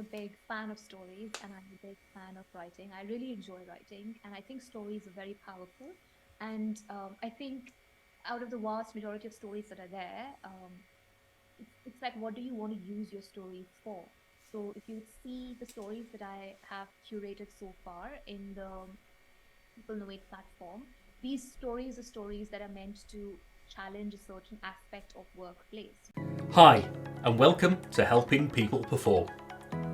a big fan of stories and I'm a big fan of writing. I really enjoy writing, and I think stories are very powerful. And I think out of the vast majority of stories that are there, it's like, what do you want to use your story for? So if you see the stories that I have curated so far in the Peoplenovate platform, these stories are stories that are meant to challenge a certain aspect of workplace. Hi, and welcome to Helping People Perform,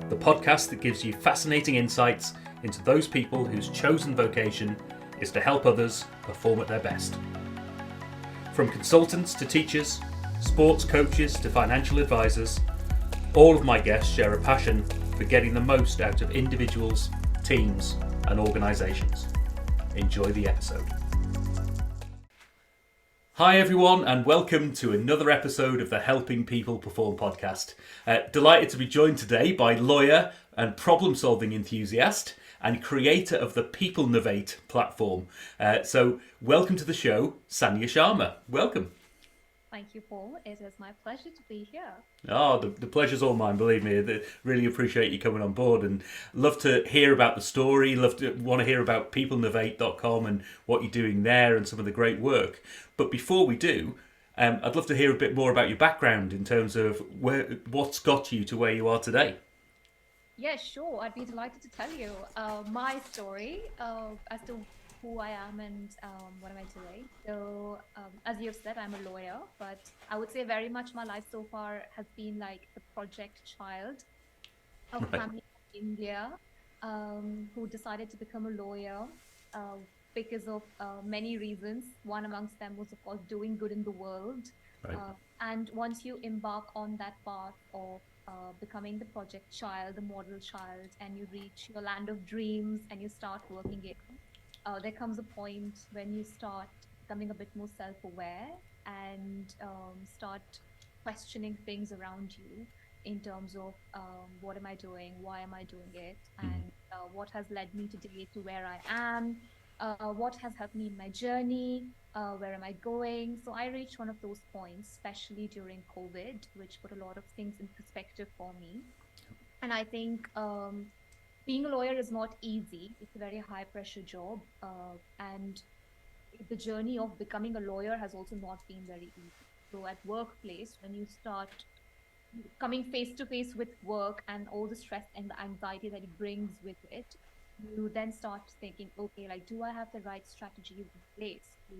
the podcast that gives you fascinating insights into those people whose chosen vocation is to help others perform at their best. From consultants to teachers, sports coaches to financial advisors, all of my guests share a passion for getting the most out of individuals, teams, and organisations. Enjoy the episode. Hi everyone, and welcome to another episode of the Helping People Perform podcast. Delighted to be joined today by lawyer and problem-solving enthusiast and creator of the Peoplenovate platform. So welcome to the show, Saniya Sharma. Welcome. Thank you, Paul. It is my pleasure to be here. Oh, the pleasure's all mine, believe me. Really appreciate you coming on board and love to hear about the story, want to hear about peoplenovate.com and what you're doing there and some of the great work. But before we do, I'd love to hear a bit more about your background in terms of what's got you to where you are today. Yeah, sure. I'd be delighted to tell you my story as to who I am and what am I doing. So, as you've said, I'm a lawyer, but I would say very much my life so far has been like the project child of a Right, family in India who decided to become a lawyer uh, because of many reasons. One amongst them was, of course, doing good in the world. right. And once you embark on that path of becoming the project child, the model child, and you reach your land of dreams and you start working it, there comes a point when you start becoming a bit more self aware and start questioning things around you in terms of what am I doing, why am I doing it, Mm, and what has led me today to where I am, what has helped me in my journey, where am I going. So I reached one of those points, especially during COVID, which put a lot of things in perspective for me. And I think being a lawyer is not easy. It's a very high pressure job. And the journey of becoming a lawyer has also not been very easy. So at workplace, when you start coming face to face with work and all the stress and the anxiety that it brings with it, you then start thinking, okay, like, do I have the right strategies in place to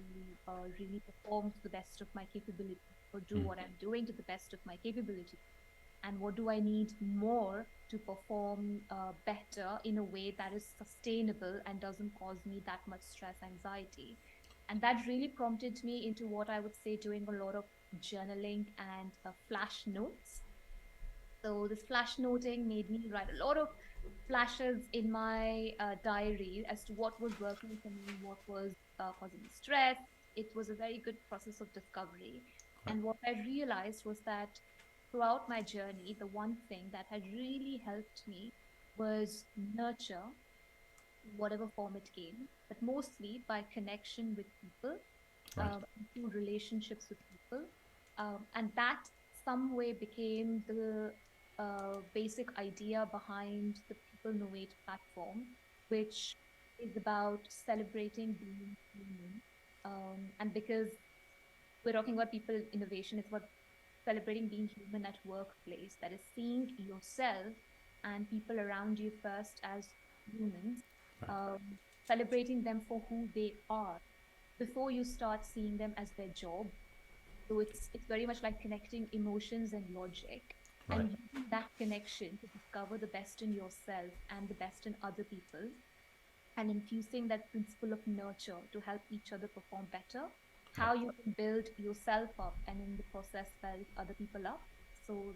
really perform to the best of my capability, or do mm, what I'm doing to the best of my capability? And what do I need more to perform better in a way that is sustainable and doesn't cause me that much stress, anxiety? And that really prompted me into what I would say doing a lot of journaling and flash notes. So this flash noting made me write a lot of flashes in my diary as to what was working for me, what was causing me stress. It was a very good process of discovery. right. And what I realized was that throughout my journey, the one thing that had really helped me was nurture, in whatever form it came, but mostly by connection with people, Right. through relationships with people. And that some way became the basic idea behind the People Innovate platform, which is about celebrating being human. And because we're talking about people innovation, it's about celebrating being human at workplace, that is seeing yourself and people around you first as humans, Right. um, celebrating them for who they are before you start seeing them as their job. So it's very much like connecting emotions and logic Right. and using that connection to discover the best in yourself and the best in other people, and infusing that principle of nurture to help each other perform better, Right. how you can build yourself up and in the process build other people up. So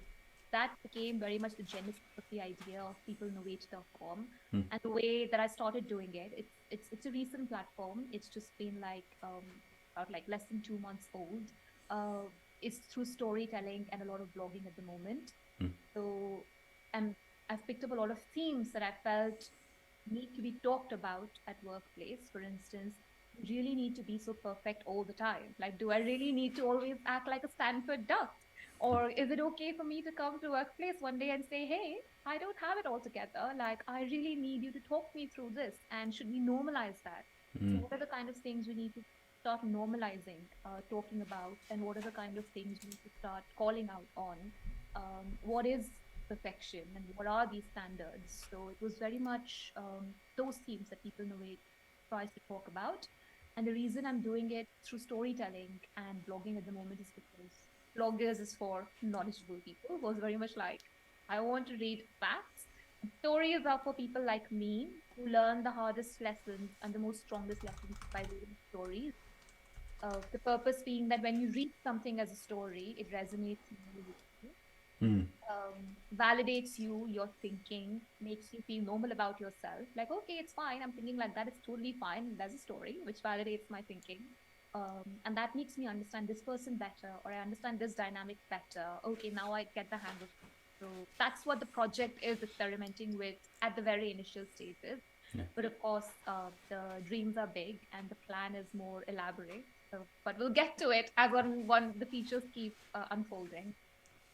that became very much the genesis of the idea of peoplenovate.com. Mm, And the way that I started doing it, it's a recent platform. It's just been like about like less than 2 months old. Uh, it's through storytelling and a lot of blogging at the moment. mm. So and I've picked up a lot of themes that I felt need to be talked about at workplace. For instance, you really need to be so perfect all the time. Like, do I really need to always act like a Stanford duck? Or is it okay for me to come to workplace one day and say, hey, I don't have it all together. Like, I really need you to talk me through this. And should we normalize that? So, what are the kind of things we need to start normalizing, talking about? And what are the kind of things we need to start calling out on? What is perfection and what are these standards? So, it was very much those themes that People Innovate tries to talk about. And the reason I'm doing it through storytelling and blogging at the moment is because bloggers is for knowledgeable people, was very much like I want to read facts. Stories are for people like me who learn the hardest lessons and the most strongest lessons by reading stories. The purpose being that when you read something as a story, it resonates more with you, Mm. validates you, your thinking, makes you feel normal about yourself. Like, okay, it's fine. I'm thinking like that. It's totally fine. There's a story which validates my thinking. And that makes me understand this person better, or I understand this dynamic better. Okay, now I get the hang of it. So that's what the project is experimenting with at the very initial stages. Yeah. But of course, the dreams are big and the plan is more elaborate. So, but we'll get to it as one the features keep unfolding.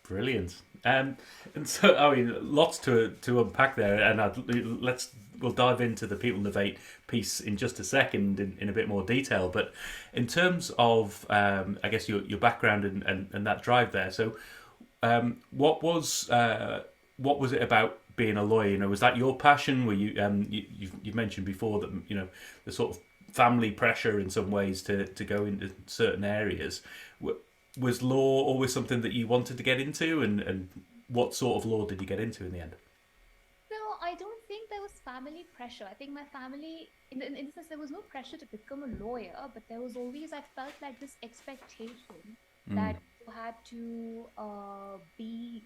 Brilliant. And so, I mean, lots to unpack there, and we'll dive into the People Innovate piece in just a second in a bit more detail. But in terms of, I guess your background and that drive there. So, what was it about being a lawyer? You know, was that your passion? Were you mentioned before that the sort of family pressure in some ways to go into certain areas. Was law always something that you wanted to get into, and what sort of law did you get into in the end? So I don't think there was family pressure. I think my family, in the sense, there was no pressure to become a lawyer, but there was always, I felt like this expectation Mm. that you had to be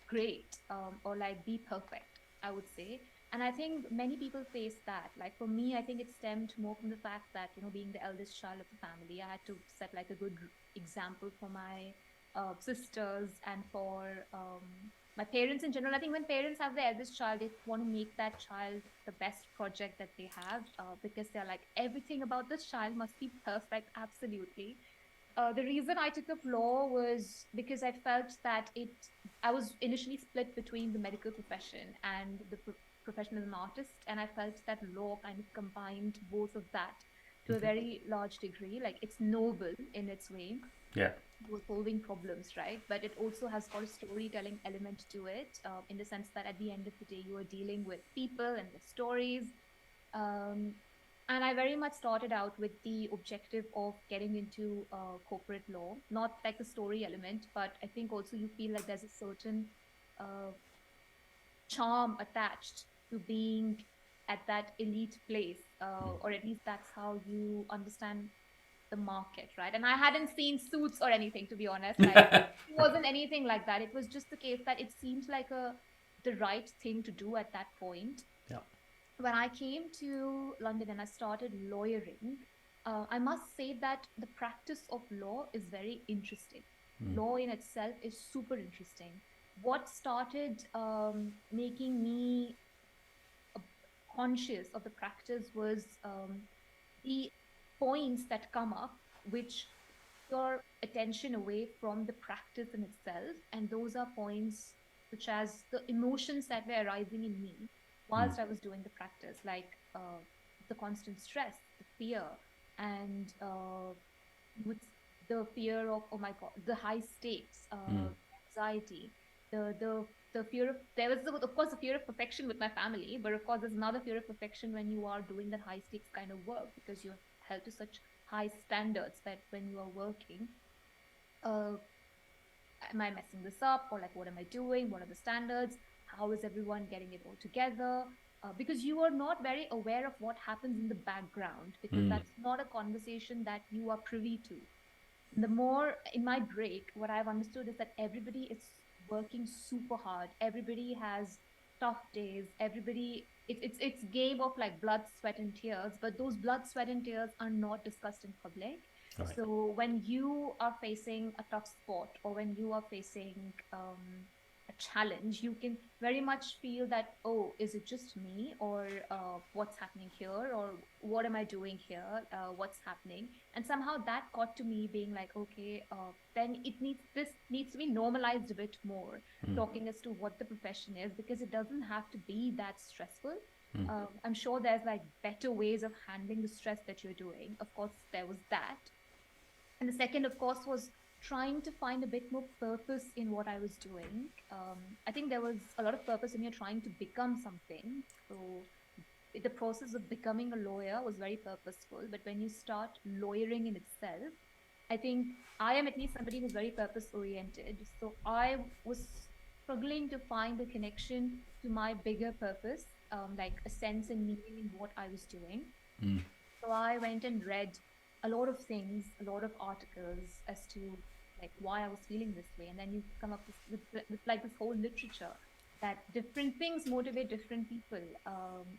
great, or like be perfect, I would say. And I think many people face that. Like for me, I think it stemmed more from the fact that, being the eldest child of the family, I had to set like a good example for my sisters and for my parents in general. I think when parents have the eldest child, they want to make that child the best project that they have, because they're like, everything about this child must be perfect, absolutely. The reason I took up law was because I felt that I was initially split between the medical profession and the profession as an artist. And I felt that law kind of combined both of that to a Okay. very large degree. Like it's noble in its way. Yeah. You're solving problems, right? But it also has got a storytelling element to it, in the sense that at the end of the day, you are dealing with people and with stories. um, and I very much started out with the objective of getting into corporate law, not like the story element, but I think also you feel like there's a certain uh, charm attached to being at that elite place, or at least that's how you understand the market, right? And I hadn't seen Suits or anything, to be honest. Like, it wasn't anything like that. It was just the case that it seemed like the right thing to do at that point. Yeah. When I came to London and I started lawyering, I must say that the practice of law is very interesting. Mm. Law in itself is super interesting. What started making me uh, conscious of the practice was the points that come up, which your attention away from the practice in itself. And those are points such as the emotions that were arising in me Mm. whilst I was doing the practice, like the constant stress, the fear, and with the fear of, oh my God, the high stakes, Mm. anxiety, the fear of, there was, of course, the fear of perfection with my family, but of course, there's another fear of perfection when you are doing that high stakes kind of work because you're held to such high standards that when you are working, uh, am I messing this up? Or like, what am I doing? What are the standards? How is everyone getting it all together? Because you are not very aware of what happens in the background, because Mm. that's not a conversation that you are privy to. The more in my break, what I've understood is that everybody is working super hard. Everybody has tough days. Everybody, it's game of like blood, sweat, and tears. But those blood, sweat, and tears are not discussed in public. All right. So when you are facing a tough spot, or when you are facing a challenge, you can very much feel that, oh, is it just me, or what's happening here, or what am I doing here? What's happening? And somehow that got to me being like, okay, then this needs to be normalized a bit more, talking as to what the profession is, because it doesn't have to be that stressful. I'm sure there's like better ways of handling the stress that you're doing. Of course, there was that. And the second, of course, was trying to find a bit more purpose in what I was doing. I think there was a lot of purpose in you trying to become something. So the process of becoming a lawyer was very purposeful. But when you start lawyering in itself, I think I am at least somebody who's very purpose oriented. So I was struggling to find a connection to my bigger purpose, like a sense and meaning in what I was doing. So I went and read a lot of things, a lot of articles as to like why I was feeling this way. And then you come up with like this whole literature that different things motivate different people.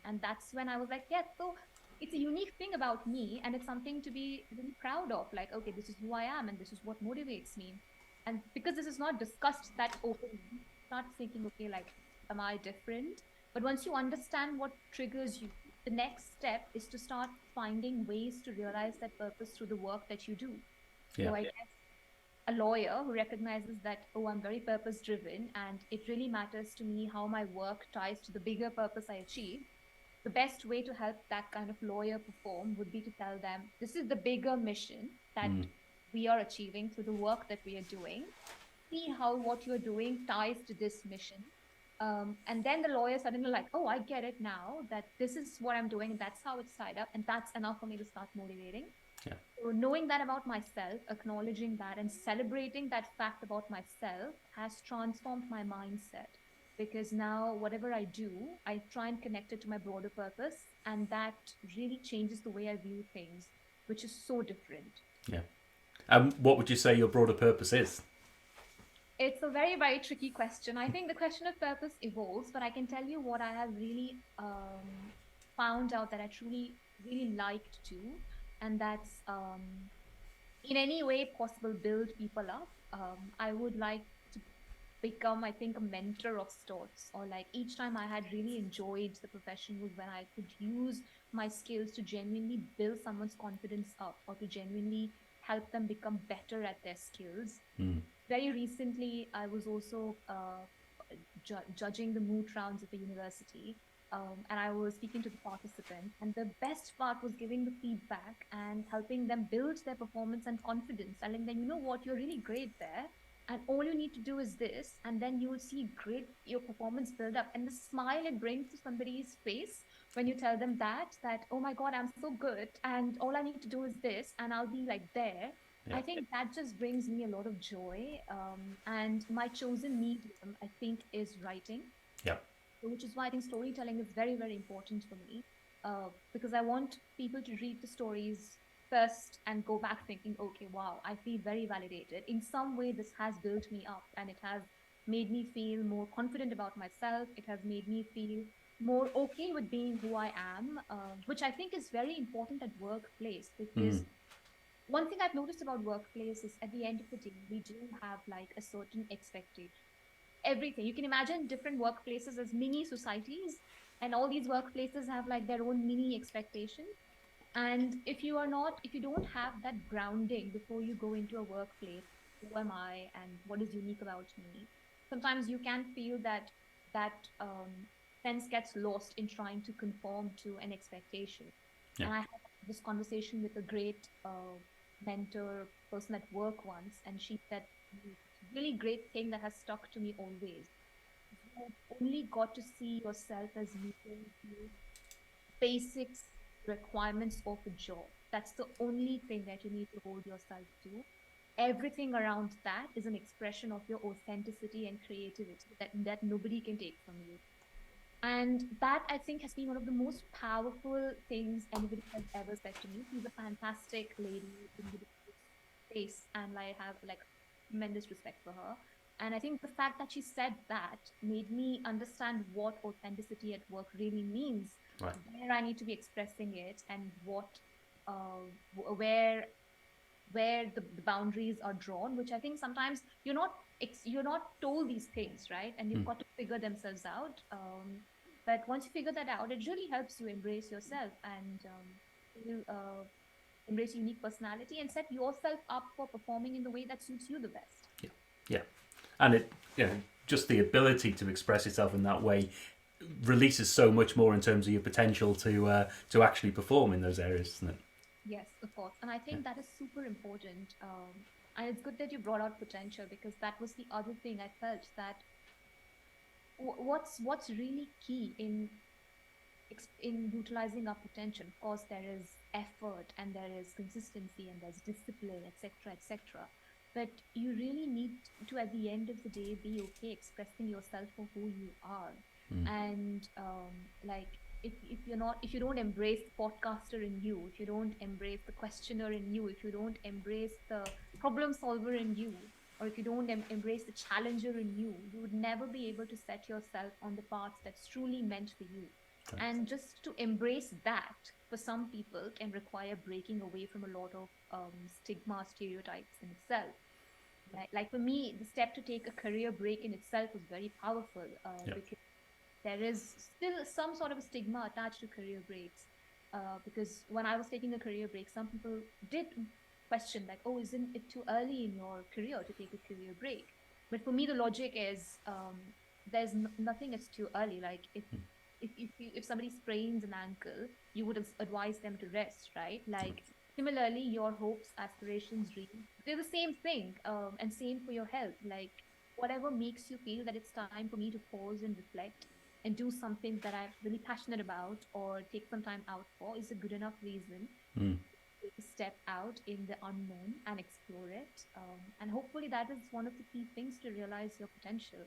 And that's when I was like, yeah, so it's a unique thing about me, and it's something to be really proud of. Like, okay, this is who I am and this is what motivates me. And because this is not discussed that openly, start thinking, okay, like, am I different? But once you understand what triggers you, the next step is to start finding ways to realize that purpose through the work that you do. Yeah. So I guess a lawyer who recognizes that, oh, I'm very purpose driven and it really matters to me how my work ties to the bigger purpose I achieve. The best way to help that kind of lawyer perform would be to tell them, this is the bigger mission that we are achieving through the work that we are doing. See how what you're doing ties to this mission. And then the lawyer suddenly like, oh, I get it now that this is what I'm doing. That's how it's tied up. And that's enough for me to start motivating. Yeah. So knowing that about myself, acknowledging that and celebrating that fact about myself has transformed my mindset. Because now whatever I do, I try and connect it to my broader purpose. And that really changes the way I view things, which is so different. Yeah. What would you say your broader purpose is? It's a very, very tricky question. I think the question of purpose evolves, but I can tell you what I have really found out that I truly, really liked to, and that's in any way possible, build people up. I would like to become, I think, a mentor of sorts, or like each time I had really enjoyed the profession was when I could use my skills to genuinely build someone's confidence up or to genuinely help them become better at their skills. Very recently, I was also judging the moot rounds at the university, and I was speaking to the participants. And the best part was giving the feedback and helping them build their performance and confidence, telling them, you know what, you're really great there. And all you need to do is this, and then you will see great your performance build up. And the smile it brings to somebody's face when you tell them that, oh my God, I'm so good, and all I need to do is this, and I'll be like there. Yeah. I think that just brings me a lot of joy. And my chosen medium, I think, is writing, Yeah. which is why I think storytelling is very, very important for me. Because I want people to read the stories first and go back thinking, okay, wow, I feel very validated. In some way, this has built me up and it has made me feel more confident about myself. It has made me feel more okay with being who I am, which I think is very important at workplace. Because one thing I've noticed about workplace is at the end of the day, we do have like a certain expectation. Everything you can imagine different workplaces as mini societies, and all these workplaces have like their own mini expectations. And if you don't have that grounding before you go into a workplace, who am I and what is unique about me? Sometimes you can feel that sense gets lost in trying to conform to an expectation. Yeah. And I had this conversation with a great mentor person at work once, and she said, really great thing that has stuck to me always. You only got to see yourself as meeting the basics requirements of a job. That's the only thing that you need to hold yourself to. Everything around that is an expression of your authenticity and creativity that nobody can take from you. And that I think has been one of the most powerful things anybody has ever said to me. She's a fantastic lady in the space, and I have like tremendous respect for her. And I think the fact that she said that made me understand what authenticity at work really means, Right. where I need to be expressing it, and where the boundaries are drawn. Which I think sometimes you're not you're not told these things, right? And you've got to figure themselves out. But once you figure that out, it really helps you embrace yourself and you, embrace your unique personality and set yourself up for performing in the way that suits you the best. Yeah, yeah, and it, just the ability to express yourself in that way releases so much more in terms of your potential to actually perform in those areas, isn't it? Yes, of course. And I Yeah. think that is super important. And it's good that you brought out potential because that was the other thing I felt that what's really key in utilizing our potential. Of course, there is effort and there is consistency and there's discipline, etc., etc. But you really need to, at the end of the day, be okay expressing yourself for who you are. And like, if you don't embrace the podcaster in you, if you don't embrace the questioner in you, if you don't embrace the problem solver in you, or if you don't embrace the challenger in you, you would never be able to set yourself on the path that's truly meant for you. Right. And just to embrace that for some people can require breaking away from a lot of stigma stereotypes in itself. Like for me, the step to take a career break in itself was very powerful Yeah. because there is still some sort of a stigma attached to career breaks. Because when I was taking a career break, some people did question, like, oh, isn't it too early in your career to take a career break? But for me, the logic is there's nothing is too early. Like, if somebody sprains an ankle, you would advise them to rest, right? Like, similarly, your hopes, aspirations, dreams, they're the same thing. And same for your health. Like, whatever makes you feel that it's time for me to pause and reflect and do something that I'm really passionate about or take some time out for is a good enough reason to take a step out in the unknown and explore it. And hopefully, that is one of the key things to realize your potential.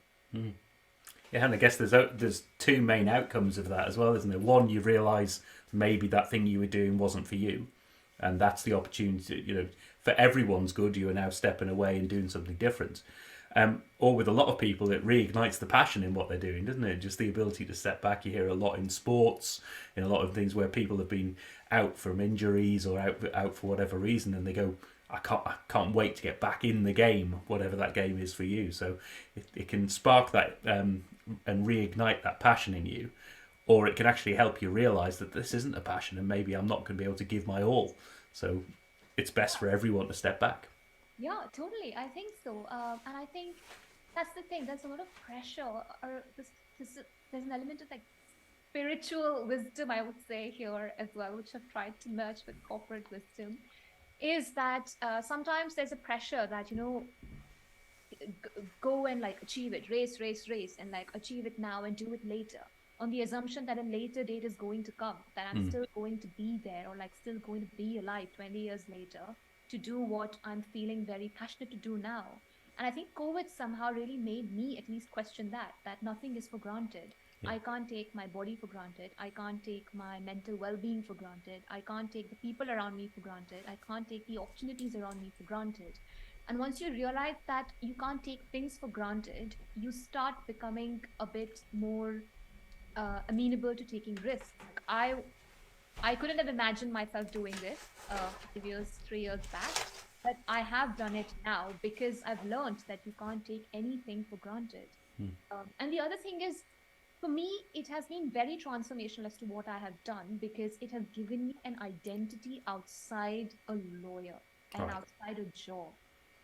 Yeah, and I guess there's two main outcomes of that as well, isn't there? One, you realise maybe that thing you were doing wasn't for you, and that's the opportunity. For everyone's good, you are now stepping away and doing something different. Or with a lot of people, it reignites the passion in what they're doing, doesn't it? Just the ability to step back. You hear a lot in sports, in a lot of things where people have been out from injuries or out for whatever reason, and they go, I can't wait to get back in the game, whatever that game is for you. So it can spark that and reignite that passion in you, or it can actually help you realise that this isn't a passion and maybe I'm not going to be able to give my all. So it's best for everyone to step back. Yeah, totally. I think so. And I think that's the thing. There's a lot of pressure, or this, there's an element of like spiritual wisdom, I would say, here as well, which I've tried to merge with corporate wisdom, is that sometimes there's a pressure that, go and like achieve it, race, and like achieve it now and do it later, on the assumption that a later date is going to come, that I'm still going to be there or like still going to be alive 20 years later to do what I'm feeling very passionate to do now. And I think COVID somehow really made me at least question that nothing is for granted. Yeah. I can't take my body for granted. I can't take my mental well being for granted. I can't take the people around me for granted. I can't take the opportunities around me for granted. And once you realize that you can't take things for granted, you start becoming a bit more amenable to taking risks. Like I couldn't have imagined myself doing this 5 years, 3 years back, but I have done it now because I've learned that you can't take anything for granted. And the other thing is, for me, it has been very transformational as to what I have done because it has given me an identity outside a lawyer All and right. outside a job.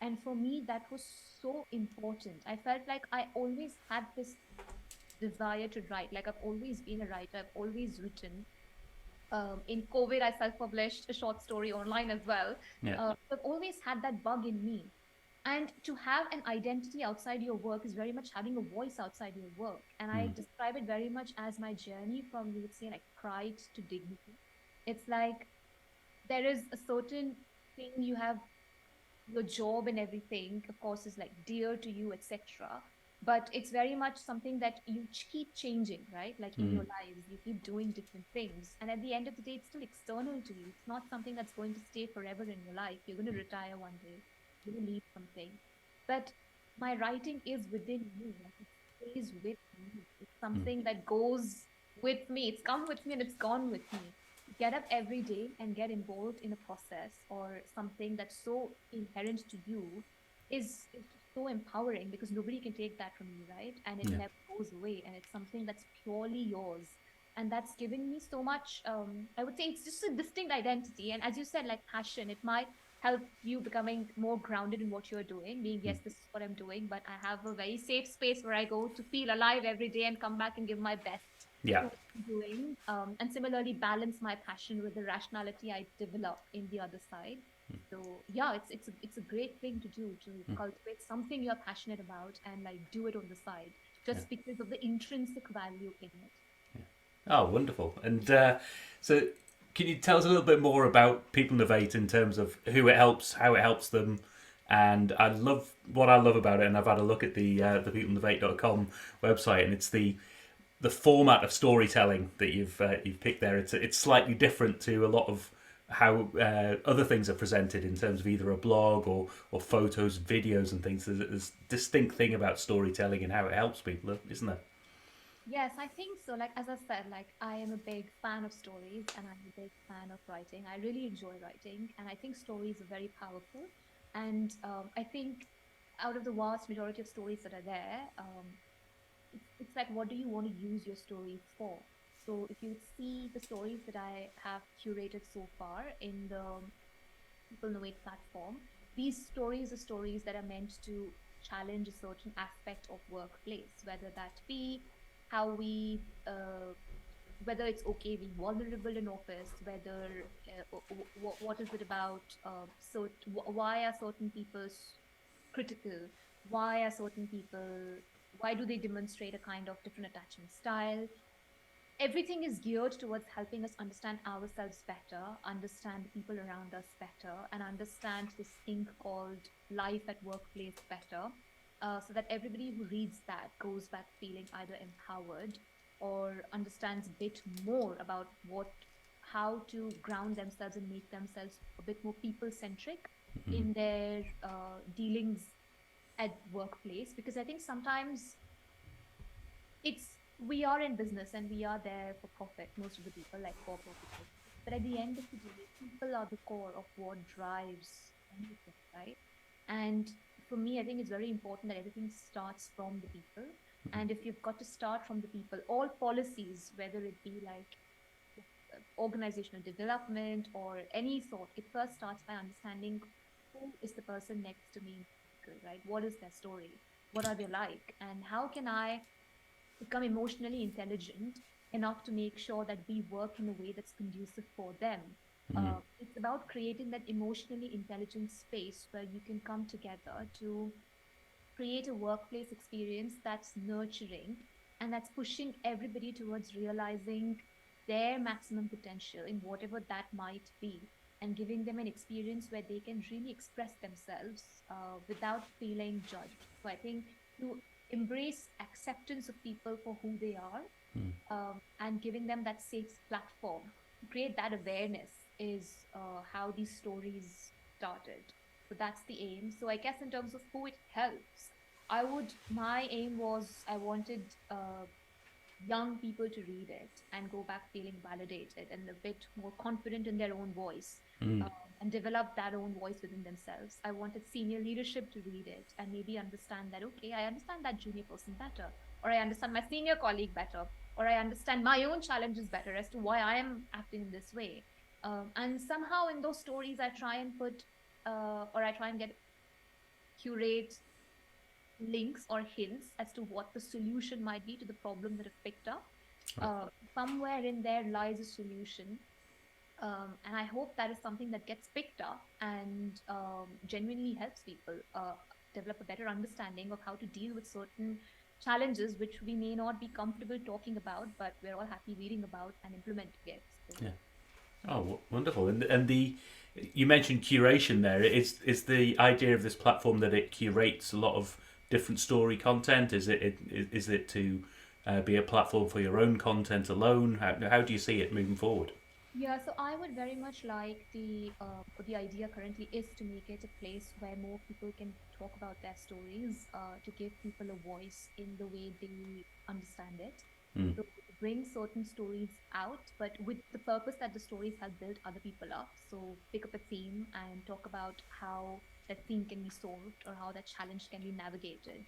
And for me, that was so important. I felt like I always had this desire to write. Like I've always been a writer, I've always written. In COVID, I self published a short story online as well. Yeah. I've always had that bug in me. And to have an identity outside your work is very much having a voice outside your work. And I describe it very much as my journey from, you would say, like pride to dignity. It's like there is a certain thing you have, your job and everything, of course, is like dear to you, etc. But it's very much something that you keep changing, right? Like in your lives, you keep doing different things. And at the end of the day, it's still external to you. It's not something that's going to stay forever in your life. You're going to retire one day, you're going to leave something. But my writing is within me, like it stays with me. It's something that goes with me. It's come with me and it's gone with me. Get up every day and get involved in a process or something that's so inherent to you is so empowering because nobody can take that from you, right? And it Yeah. never goes away. And it's something that's purely yours. And that's given me so much, I would say it's just a distinct identity. And as you said, like passion, it might help you becoming more grounded in what you're doing, being, yes, this is what I'm doing, but I have a very safe space where I go to feel alive every day and come back and give my best Yeah. to what I'm doing. And similarly, balance my passion with the rationality I develop in the other side. So yeah, it's a great thing to do, to cultivate something you're passionate about and like do it on the side Yeah. just because of the intrinsic value in it. Oh, wonderful. And so, can you tell us a little bit more about Peoplenovate in terms of who it helps, how it helps them? And I love what I love about it, and I've had a look at the peoplenovate.com website, and it's the format of storytelling that you've picked there. It's slightly different to a lot of how other things are presented in terms of either a blog or photos, videos, and things. There's a distinct thing about storytelling and how it helps people, isn't there? Yes, I think so. Like as I said, like I am a big fan of stories and I'm a big fan of writing. I really enjoy writing, and I think stories are very powerful. And I think out of the vast majority of stories that are there, it's like what do you want to use your stories for? So if you see the stories that I have curated so far in the People Know It platform, these stories are stories that are meant to challenge a certain aspect of workplace, whether that be how we whether it's okay being vulnerable in office, whether what is it about why are certain people critical, why are certain people, why do they demonstrate a kind of different attachment style. Everything is geared towards helping us understand ourselves better, understand the people around us better, and understand this thing called life at workplace better. So that everybody who reads that goes back feeling either empowered or understands a bit more about how to ground themselves and make themselves a bit more people centric in their dealings at workplace. Because I think sometimes it's we are in business and we are there for profit, most of the people, like for profit purposes, but at the end of the day people are the core of what drives anything, right? And for me, I think it's very important that everything starts from the people. And if you've got to start from the people, all policies, whether it be like organizational development or any sort, it first starts by understanding who is the person next to me in the circle, right? What is their story, what are they like, and how can I become emotionally intelligent enough to make sure that we work in a way that's conducive for them. It's about creating that emotionally intelligent space where you can come together to create a workplace experience that's nurturing and that's pushing everybody towards realizing their maximum potential in whatever that might be, and giving them an experience where they can really express themselves without feeling judged. So I think to embrace acceptance of people for who they are, and giving them that safe platform to create that awareness is how these stories started. So that's the aim. So I guess in terms of who it helps, my aim was I wanted young people to read it and go back feeling validated and a bit more confident in their own voice, and develop that own voice within themselves. I wanted senior leadership to read it and maybe understand that, okay, I understand that junior person better, or I understand my senior colleague better, or I understand my own challenges better as to why I am acting in this way. And somehow in those stories, I try and or I try and get curate links or hints as to what the solution might be to the problem that I've picked up. Right. Somewhere in there lies a solution. And I hope that is something that gets picked up and genuinely helps people develop a better understanding of how to deal with certain challenges which we may not be comfortable talking about, but we're all happy reading about and implementing it. So. Yeah. Oh, wonderful! And the you mentioned curation there. Is the idea of this platform that it curates a lot of different story content? Is it to be a platform for your own content alone? How do you see it moving forward? Yeah, so I would very much like the idea currently is to make it a place where more people can talk about their stories, to give people a voice in the way they understand it. Mm. So bring certain stories out, but with the purpose that the stories help build other people up. So pick up a theme and talk about how that thing can be solved or how that challenge can be navigated.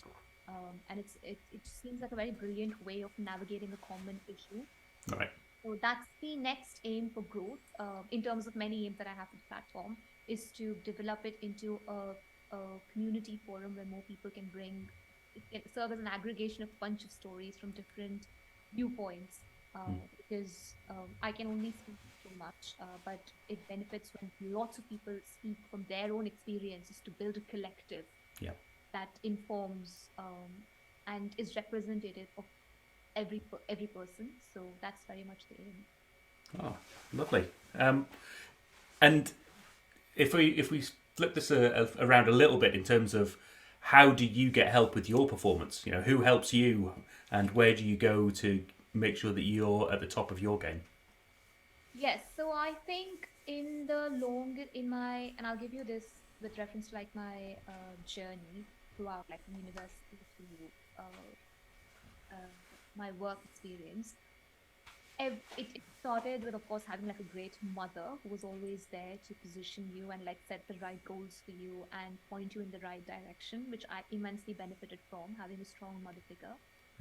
And it seems like a very brilliant way of navigating a common issue. Right. So that's the next aim for growth, in terms of many aims that I have for the platform, is to develop it into a community forum where more people can bring, it can serve as an aggregation of a bunch of stories from different viewpoints. Because I can only speak so much, but it benefits when lots of people speak from their own experiences to build a collective Yeah. that informs, and is representative of every person. So that's very much the aim. Oh, lovely. And if we flip this around a little bit in terms of how do you get help with your performance? You know, who helps you, and where do you go to make sure that you're at the top of your game? Yes, so I think in the long in my and I'll give you this with reference to like my journey throughout, like from university to uh, uh, my work experience. It started with, of course, having like a great mother who was always there to position you and like set the right goals for you and point you in the right direction, which I immensely benefited from having a strong mother figure.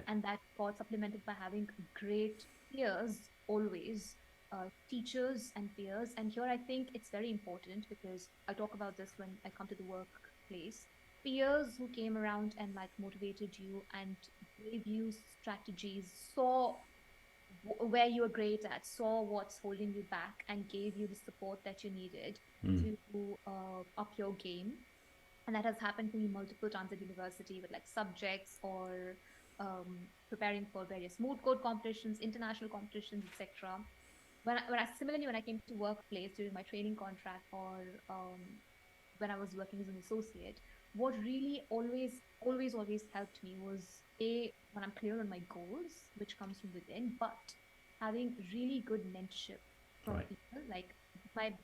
And that got supplemented by having great peers always, teachers and peers. And here I think it's very important because I talk about this when I come to the workplace. Peers who came around and like motivated you and gave you strategies, saw where you were great at, saw what's holding you back, and gave you the support that you needed to up your game. And that has happened to me multiple times at university with like subjects or preparing for various moot court competitions, international competitions, etc. When I similarly when I came to workplace during my training contract or when I was working as an associate, what really always helped me was a when I'm clear on my goals, which comes from within, but having really good mentorship from Right. people. Like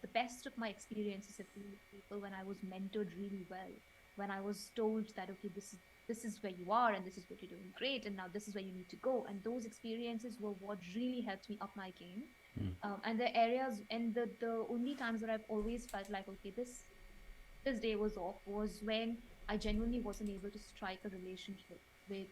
the best of my experiences have been with people when I was mentored really well, when I was told that okay, this is where you are and this is what you're doing great, and now this is where you need to go. And those experiences were what really helped me up my game. And the areas and the only times that I've always felt like okay, this day was off was when I genuinely wasn't able to strike a relationship with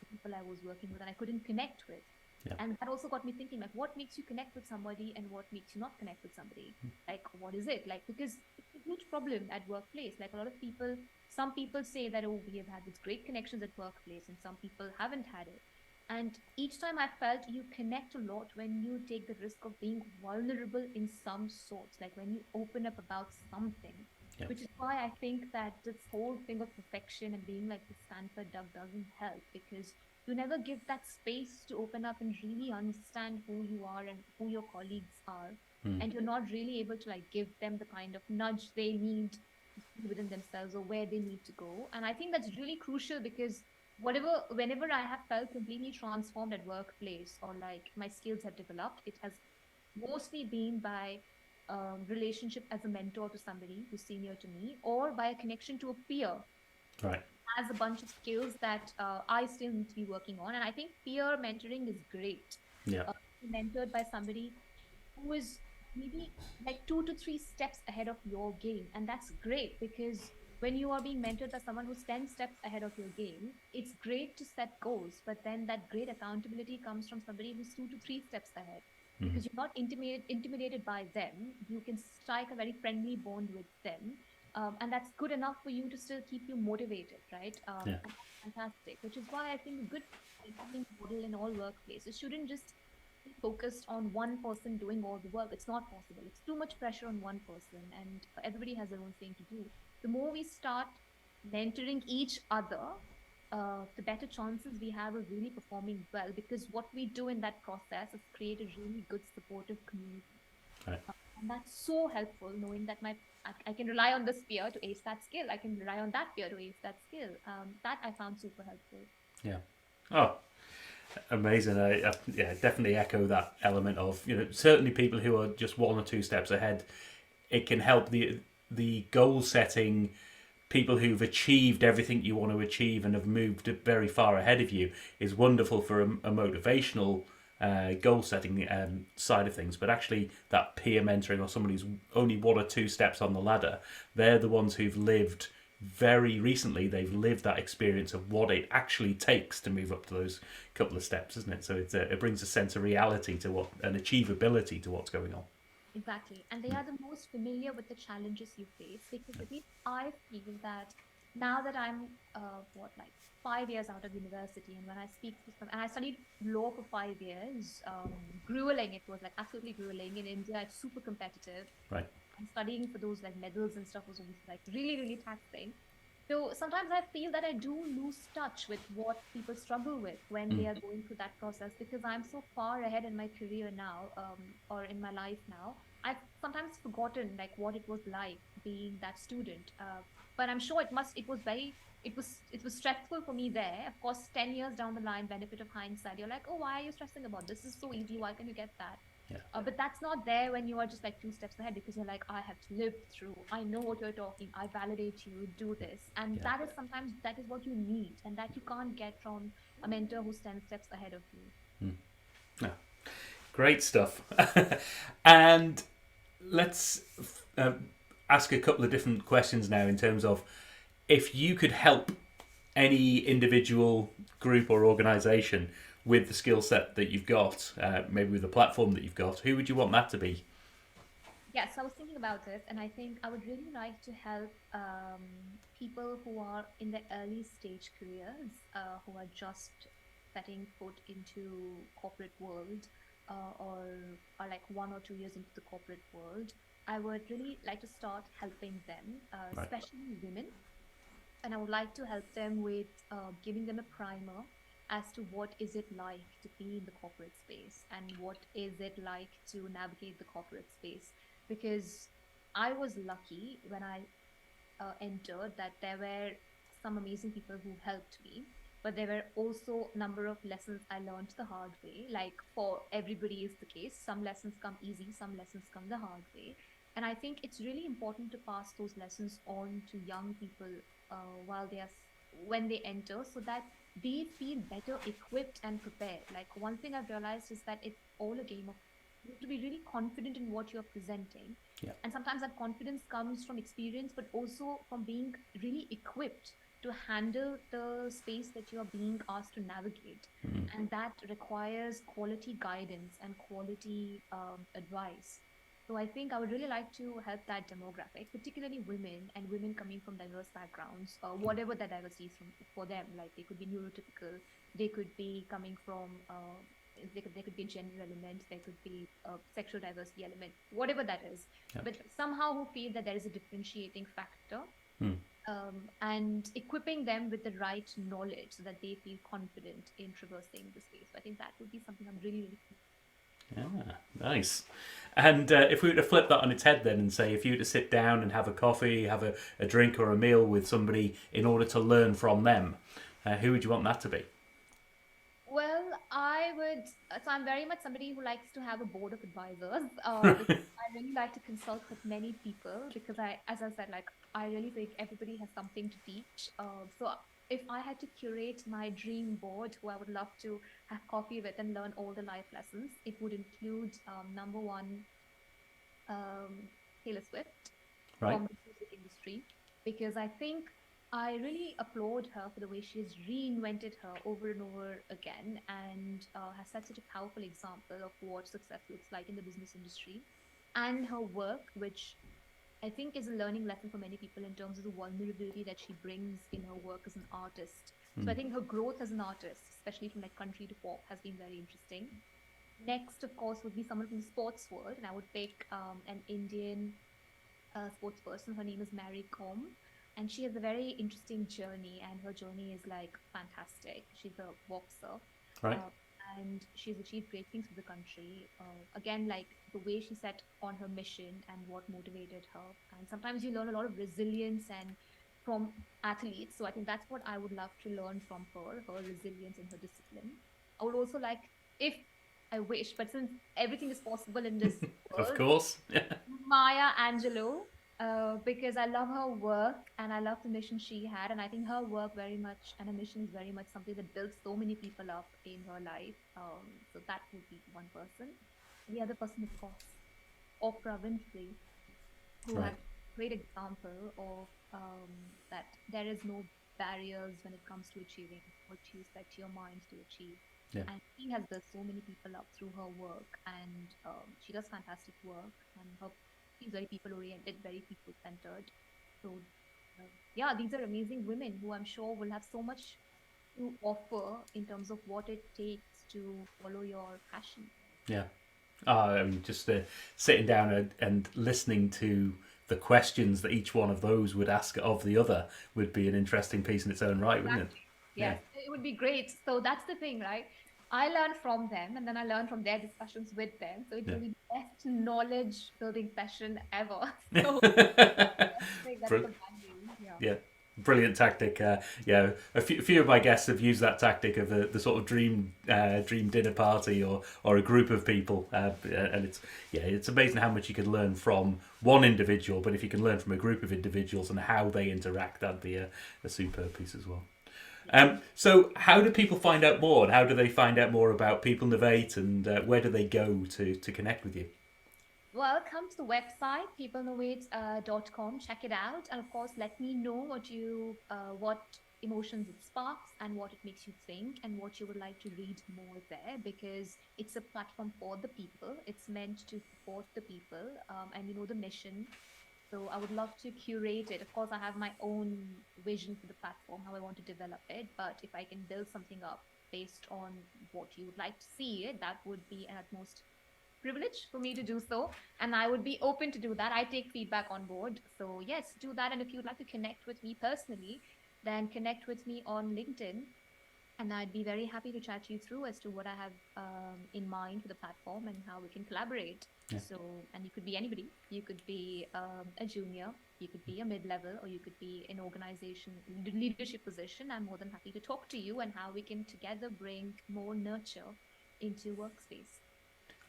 the people I was working with and I couldn't connect with. Yeah. And that also got me thinking, like, what makes you connect with somebody and what makes you not connect with somebody? Like, what is it? Like, because it's a huge problem at workplace. Like, a lot of people, some people say that, oh, we have had these great connections at workplace, and some people haven't had it. And each time I felt you connect a lot when you take the risk of being vulnerable in some sorts, like when you open up about something, Yeah. which is why I think that this whole thing of perfection and being like the Stanford duck doesn't help because you never give that space to open up and really understand who you are and who your colleagues are. And you're not really able to like give them the kind of nudge they need to see within themselves or where they need to go. And I think that's really crucial because whenever I have felt completely transformed at workplace or like my skills have developed, it has mostly been by relationship as a mentor to somebody who's senior to me or by a connection to a peer Right. has a bunch of skills that I still need to be working on. And I think peer mentoring is great. Yeah. Mentored by somebody who is maybe like 2 to 3 steps ahead of your game. And that's great because when you are being mentored by someone who's 10 steps ahead of your game, it's great to set goals. But then that great accountability comes from somebody who's 2 to 3 steps ahead. Because you're not intimidated by them, you can strike a very friendly bond with them, and that's good enough for you to still keep you motivated, right? Yeah. And that's fantastic, which is why I think a good mentoring model in all workplaces shouldn't just be focused on one person doing all the work. It's not possible. It's too much pressure on one person, and everybody has their own thing to do. The more we start mentoring each other, the better chances we have of really performing well. Because what we do in that process is create a really good supportive community. Right. And that's so helpful knowing that I can rely on this peer to ace that skill. I can rely on that peer to ace that skill. That I found super helpful. Yeah. Oh, amazing. Yeah, definitely echo that element of, certainly people who are just 1 or 2 steps ahead. It can help the goal setting, people who've achieved everything you want to achieve and have moved very far ahead of you is wonderful for a motivational goal setting side of things, but actually that peer mentoring or somebody who's only one or two steps on the ladder, they're the ones who've lived very recently. They've lived that experience of what it actually takes to move up to those couple of steps, isn't it? So it brings a sense of reality to what an achievability to what's going on. Exactly. And they are the most familiar with the challenges you face because at least I feel that now that I'm, like 5 years out of university, and when I speak to some, and I studied law for 5 years, grueling, it was like absolutely grueling. In India, it's super competitive. Right. And studying for those like medals and stuff was always like really, really taxing. So sometimes I feel that I do lose touch with what people struggle with when they Mm. are going through that process because I'm so far ahead in my career now, or in my life now. I've sometimes forgotten like what it was like being that student. But I'm sure it was stressful for me there. Of course, 10 years down the line, benefit of hindsight, you're like, oh, why are you stressing about this? This is so easy. Why can you get that? Yeah. But that's not there when you are just like two steps ahead because you're like, I have lived through, I know what you're talking, I validate you, do this. And Yeah. that is sometimes that is what you need and that you can't get from a mentor who's 10 steps ahead of you. Mm. Yeah. Great stuff. And let's uh, ask a couple of different questions now in terms of if you could help any individual group or organization with the skill set that you've got, maybe with the platform that you've got, who would you want that to be? Yes, I was thinking about it, and I think I would really like to help people who are in their early stage careers, who are just setting foot into corporate world, or are like 1 or 2 years into the corporate world. I would really like to start helping them, Right. especially women, and I would like to help them with giving them a primer as to what is it like to be in the corporate space and what is it like to navigate the corporate space. Because I was lucky when I entered that there were some amazing people who helped me, but there were also a number of lessons I learned the hard way. Like for everybody is the case, some lessons come easy, some lessons come the hard way. And I think it's really important to pass those lessons on to young people while they are when they enter, so that they feel better equipped and prepared. Like one thing I've realized is that it's all a game of you have to be really confident in what you're presenting, Yeah. and sometimes that confidence comes from experience, but also from being really equipped to handle the space that you are being asked to navigate. Mm. And that requires quality guidance and quality advice. So I think I would really like to help that demographic, particularly women and women coming from diverse backgrounds, whatever that diversity is from for them. Like they could be neurotypical, they could be coming from there could be a gender element, there could be a sexual diversity element, whatever that is, Yeah. but somehow who feel that there is a differentiating factor, Mm. and equipping them with the right knowledge so that they feel confident in traversing the space. So I think that would be something I'm really, really Yeah, nice. And if we were to flip that on its head then and say if you were to sit down and have a coffee, have a drink or a meal with somebody in order to learn from them, who would you want that to be? well, I would. So I'm very much somebody who likes to have a board of advisors, because I really like to consult with many people because as I said, like I really think everybody has something to teach. So if I had to curate my dream board, who I would love to have coffee with and learn all the life lessons, it would include number one, um, Taylor Swift Right. from the music industry, because I think I really applaud her for the way she has reinvented her over and over again, and has set such a powerful example of what success looks like in the business industry. And her work, which I think is a learning lesson for many people in terms of the vulnerability that she brings in her work as an artist. So I Mm. think her growth as an artist, especially from like country to pop, has been very interesting. Next, of course, would be someone from the sports world, and I would pick an Indian sports person. Her name is Mary Com, and she has a very interesting journey, and her journey is like fantastic. She's a boxer, Right. uh, and she's achieved great things for the country. Again, like the way she set on her mission and what motivated her. And sometimes you learn a lot of resilience and from athletes. So I think that's what I would love to learn from her resilience and her discipline. I would also like, if I wish, but since everything is possible in this Of world, course. Maya Angelou. because I love her work and I love the mission she had. And I think her work very much and her mission is very much something that builds so many people up in her life. So that would be one person. The other person, of course, Oprah Winfrey, who Right. had great example of that there is no barriers when it comes to achieving what you set your mind to achieve. Yeah. And she has built so many people up through her work, and she does fantastic work. And she's very people oriented, very people centered. So, yeah, these are amazing women who I'm sure will have so much to offer in terms of what it takes to follow your passion. Yeah. I mean, just sitting down and listening to the questions that each one of those would ask of the other would be an interesting piece in its own right, wouldn't it? Exactly. Yeah. Yes, it would be great. So that's the thing, right? I learn from them and then I learn from their discussions with them. So it Yeah. will be the best knowledge building session ever. So I think that's Br- the value. Yeah. yeah. Brilliant tactic. Yeah, a few of my guests have used that tactic of the sort of dream dinner party or a group of people, and it's amazing how much you can learn from one individual. But if you can learn from a group of individuals and how they interact, that'd be a superb piece as well. So, how do people find out more, and how do they find out more about Peoplenovate, and where do they go to connect with you? Well, come to the website, peoplenovate.com, check it out. And of course, let me know what emotions it sparks and what it makes you think and what you would like to read more there because it's a platform for the people. It's meant to support the people and the mission. So I would love to curate it. Of course, I have my own vision for the platform, how I want to develop it. But if I can build something up based on what you would like to see it, that would be an utmost privilege for me to do so. And I would be open to do that. I take feedback on board. So yes, do that. And if you'd like to connect with me personally, then connect with me on LinkedIn. And I'd be very happy to chat you through as to what I have in mind for the platform and how we can collaborate. Yeah. So, and you could be anybody. You could be a junior, you could be a mid-level, or you could be in organization leadership position. I'm more than happy to talk to you and how we can together bring more nurture into workspace.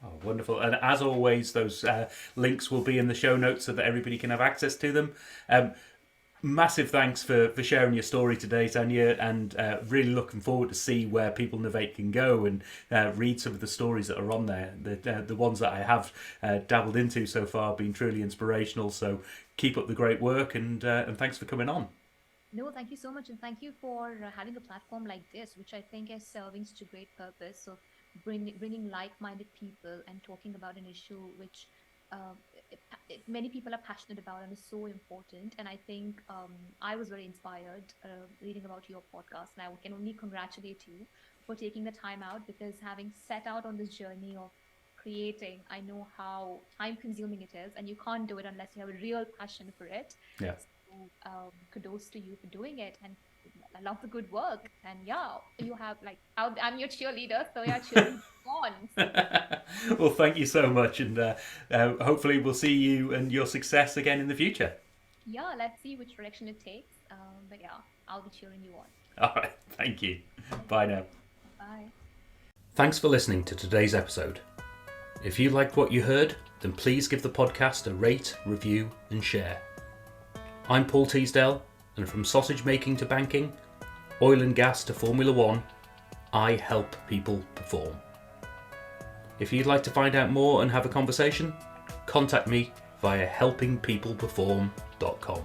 Oh, wonderful. And as always, those links will be in the show notes so that everybody can have access to them. Massive thanks for sharing your story today, Saniya, and really looking forward to see where Peoplenovate can go and read some of the stories that are on there. The ones that I have dabbled into so far have been truly inspirational. So keep up the great work, and thanks for coming on. No, thank you so much. And thank you for having a platform like this, which I think is serving such a great purpose of bringing like-minded people and talking about an issue which uh, many people are passionate about and is so important. And I think I was very inspired reading about your podcast. And I can only congratulate you for taking the time out because having set out on this journey of creating, I know how time consuming it is, and you can't do it unless you have a real passion for it. Yeah. So kudos to you for doing it, and I love the good work. And yeah, you have like I'm your cheerleader, so yeah, cheerleader on. So Well, thank you so much, and hopefully we'll see you and your success again in the future. yeah, let's see which direction it takes. But yeah, I'll be cheering you on. All right, thank you. Bye now. Bye. Thanks for listening to today's episode. If you liked what you heard, then please give the podcast a rate, review, and share. I'm Paul Teasdale, and from sausage making to banking, oil and gas to Formula One, I help people perform. If you'd like to find out more and have a conversation, contact me via helpingpeopleperform.com.